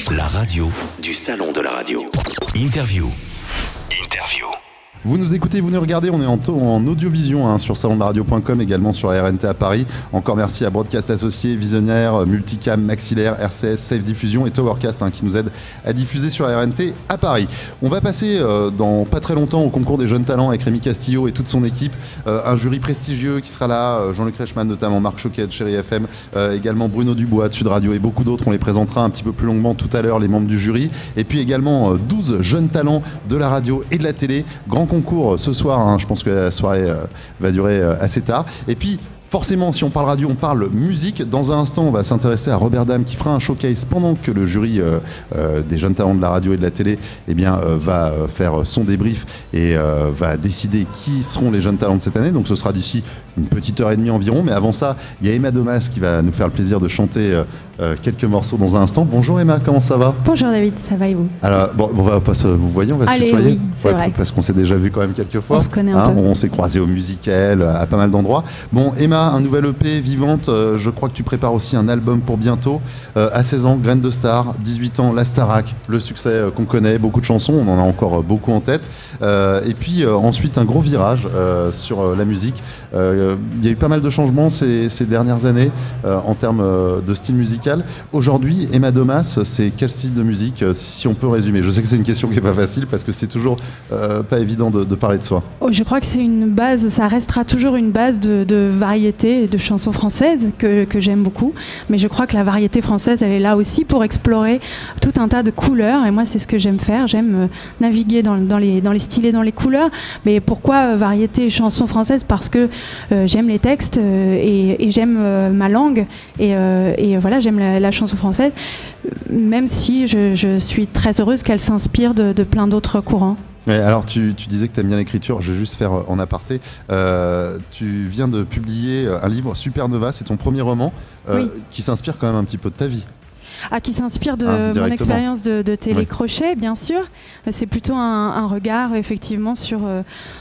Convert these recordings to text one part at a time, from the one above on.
La radio du Salon de la radio. Interview. Vous nous écoutez, vous nous regardez, on est en audiovision sur salondelaradio.com, également sur la RNT à Paris. Encore merci à Broadcast Associés, Visionnaire, Multicam, Maxillaire, RCS, Safe Diffusion et Towercast qui nous aident à diffuser sur la RNT à Paris. On va passer dans pas très longtemps au concours des jeunes talents avec Rémi Castillo et toute son équipe. Un jury prestigieux qui sera là, Jean-Luc Reichmann notamment, Marc Choquet de Chéri FM, également Bruno Dubois de Sud Radio et beaucoup d'autres. On les présentera un petit peu plus longuement tout à l'heure, les membres du jury. Et puis également 12 jeunes talents de la radio et de la télé. Grand concours ce soir, je pense que la soirée va durer assez tard. Et puis forcément, si on parle radio, on parle musique. Dans un instant, on va s'intéresser à Robert Dame qui fera un showcase pendant que le jury des jeunes talents de la radio et de la télé va faire son débrief et va décider qui seront les jeunes talents de cette année. Donc ce sera d'ici une petite heure et demie environ. Mais avant ça, il y a Emma Domas qui va nous faire le plaisir de chanter quelques morceaux dans un instant. Bonjour Emma, comment ça va? Bonjour David, ça va et vous? Alors, bon, on va pas se vous voyez, on va se tutoyer. Oui, c'est vrai. Parce qu'on s'est déjà vu quand même quelques fois. On se connaît un peu. On s'est croisés au musical, à pas mal d'endroits. Bon, Emma, un nouvel EP, Vivante. Je crois que tu prépares aussi un album pour bientôt. À 16 ans, Graine de Star. 18 ans, La Starac. Le succès qu'on connaît, beaucoup de chansons. On en a encore beaucoup en tête. Et puis ensuite, un gros virage sur la musique. Il y a eu pas mal de changements ces dernières années en termes de style musical. Aujourd'hui, Emma Domas, c'est quel style de musique, si on peut résumer? Je sais que c'est une question qui n'est pas facile parce que c'est toujours pas évident de parler de soi. Je crois que c'est une base, ça restera toujours une base de variété, de chansons françaises que j'aime beaucoup. Mais je crois que la variété française, elle est là aussi pour explorer tout un tas de couleurs. Et moi, c'est ce que j'aime faire. J'aime naviguer dans les styles et dans les couleurs. Mais pourquoi variété et chansons françaises? Parce que j'aime les textes et j'aime ma langue. Et voilà, j'aime la chanson française. Même si je suis très heureuse qu'elle s'inspire de plein d'autres courants. Ouais, alors tu disais que tu aimes bien l'écriture, je vais juste faire en aparté. Tu viens de publier un livre, Supernova, c'est ton premier roman, oui. Qui s'inspire quand même un petit peu de ta vie. Qui s'inspire de mon expérience de télécrochet, bien sûr. C'est plutôt un regard, effectivement, sur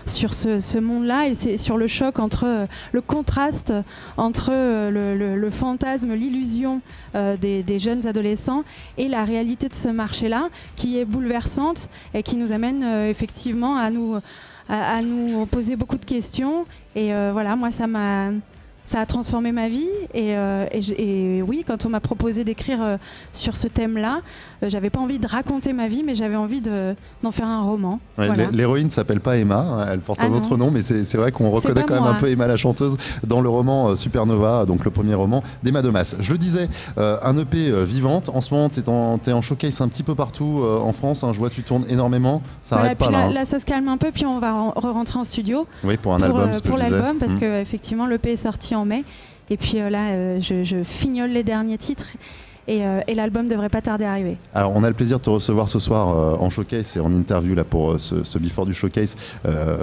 ce monde-là et c'est sur le choc entre le contraste entre le fantasme, l'illusion des jeunes adolescents et la réalité de ce marché-là, qui est bouleversante et qui nous amène effectivement à nous poser beaucoup de questions. Et voilà, moi, ça a transformé ma vie et oui, quand on m'a proposé d'écrire sur ce thème-là, j'avais pas envie de raconter ma vie, mais j'avais envie d'en faire un roman. Ouais, voilà. L'héroïne s'appelle pas Emma, elle porte un autre nom, mais c'est vrai qu'on reconnaît quand même un peu Emma la chanteuse dans le roman Supernova, donc le premier roman d'Emma Domas. Je le disais, un EP Vivante. En ce moment, t'es en showcase un petit peu partout en France. Je vois tu tournes énormément, ça voilà, arrête pas là. Là, ça se calme un peu, puis on va rentrer en studio. Oui, pour un album. Pour l'album, parce que effectivement, l'EP est sorti en mai. Et puis là, je fignole les derniers titres. Et l'album devrait pas tarder à arriver. Alors on a le plaisir de te recevoir ce soir en showcase et en interview là pour ce before du showcase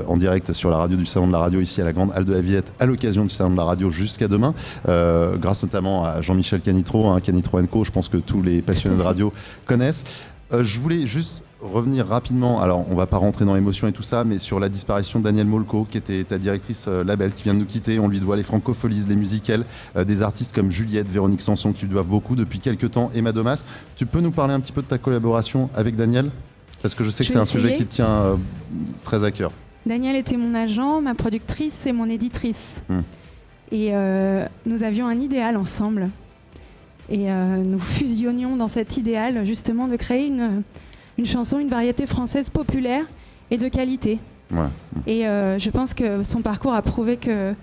en direct sur la radio du Salon de la Radio ici à la Grande Halle de la Villette à l'occasion du Salon de la Radio jusqu'à demain grâce notamment à Jean-Michel Canitro, Canitro & Co, je pense que tous les passionnés de radio connaissent. Je voulais juste revenir rapidement, alors on va pas rentrer dans l'émotion et tout ça, mais sur la disparition de Danielle Molko, qui était ta directrice label, qui vient de nous quitter. On lui doit les Francopholies, les musicals, des artistes comme Juliette, Véronique Sanson, qui lui doivent beaucoup depuis quelques temps, Emma Domas. Tu peux nous parler un petit peu de ta collaboration avec Danielle? Parce que je sais que c'est un sujet qui te tient très à cœur. Danielle était mon agent, ma productrice et mon éditrice. Et nous avions un idéal ensemble. Et nous fusionnions dans cet idéal justement de créer une chanson, une variété française populaire et de qualité. Ouais. Et je pense que son parcours a prouvé qu'elle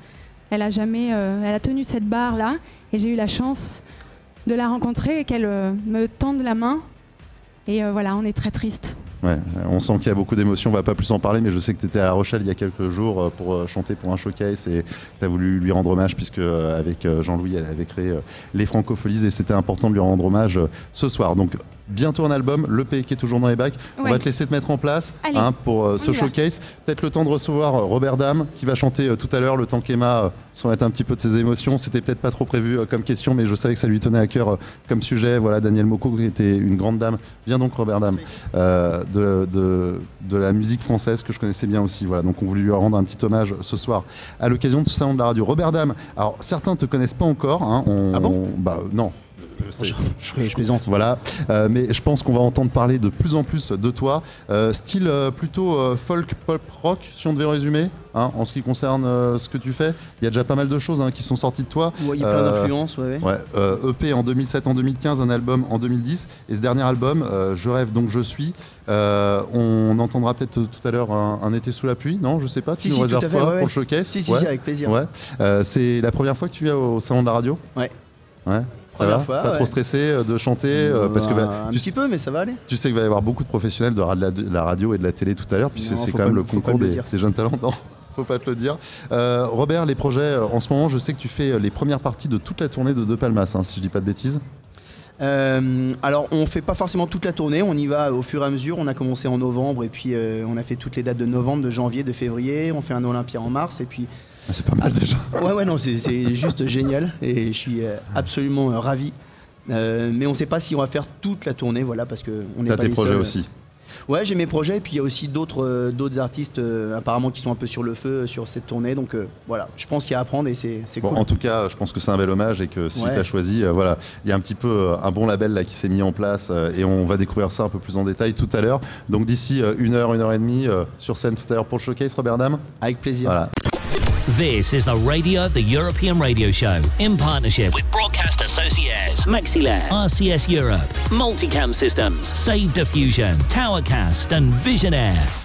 a tenu cette barre-là. Et j'ai eu la chance de la rencontrer et qu'elle me tende la main. Et voilà, on est très tristes. Ouais, on sent qu'il y a beaucoup d'émotions, on va pas plus en parler, mais je sais que tu étais à La Rochelle il y a quelques jours pour chanter pour un showcase et tu as voulu lui rendre hommage puisque avec Jean-Louis elle avait créé les Francopholies et c'était important de lui rendre hommage ce soir. Donc bientôt un album, l'EP qui est toujours dans les bacs. Ouais. On va te laisser te mettre en place pour ce showcase. Peut-être le temps de recevoir Robert Dame qui va chanter tout à l'heure, le temps qu'Emma s'en mette un petit peu de ses émotions. C'était peut-être pas trop prévu comme question, mais je savais que ça lui tenait à cœur comme sujet. Voilà, Danielle Molko qui était une grande dame. Viens donc Robert Dame. De la musique française que je connaissais bien aussi. Voilà, donc on voulait lui rendre un petit hommage ce soir à l'occasion de ce Salon de la Radio. Robert Dame, alors certains ne te connaissent pas encore. Ah bon ? Non. Je plaisante. Voilà, mais je pense qu'on va entendre parler de plus en plus de toi. Style plutôt folk, pop, rock, si on devait résumer, hein, en ce qui concerne ce que tu fais. Il y a déjà pas mal de choses qui sont sorties de toi. Il y a plein d'influences, EP en 2007, en 2015, un album en 2010. Et ce dernier album, Je rêve donc je suis. On entendra peut-être tout à l'heure un été sous la pluie, non? Je sais pas, tu nous réserves quoi pour le showcase? Si, avec plaisir. C'est la première fois que tu viens au Salon de la Radio? Ouais. Ça va fois, pas trop stressé de chanter parce que un petit peu, mais ça va aller. Tu sais qu'il va y avoir beaucoup de professionnels de la radio et de la télé tout à l'heure, puisque c'est quand même le concours des jeunes talents. Non, faut pas te le dire. Robert, les projets en ce moment, je sais que tu fais les premières parties de toute la tournée de Palmas, si je dis pas de bêtises. Alors on fait pas forcément toute la tournée, on y va au fur et à mesure. On a commencé en novembre et puis on a fait toutes les dates de novembre, de janvier, de février. On fait un Olympia en mars et puis. C'est pas mal déjà. Non, c'est juste génial et je suis absolument ravi. Mais on sait pas si on va faire toute la tournée, voilà, parce que on n'est pas les seuls. T'as tes projets aussi. Ouais, j'ai mes projets et puis il y a aussi d'autres artistes apparemment qui sont un peu sur le feu sur cette tournée. Donc voilà, je pense qu'il y a à apprendre et c'est cool. En tout cas, je pense que c'est un bel hommage et que si tu as choisi, voilà, il y a un petit peu un bon label là qui s'est mis en place et on va découvrir ça un peu plus en détail tout à l'heure. Donc d'ici 1 heure, 1 heure et demie sur scène tout à l'heure pour le showcase, Robert Dam. Avec plaisir. Voilà. This is the European Radio Show, in partnership with Broadcast Associates, Maxilair, RCS Europe, Multicam Systems, Save Diffusion, Towercast and Visionaire.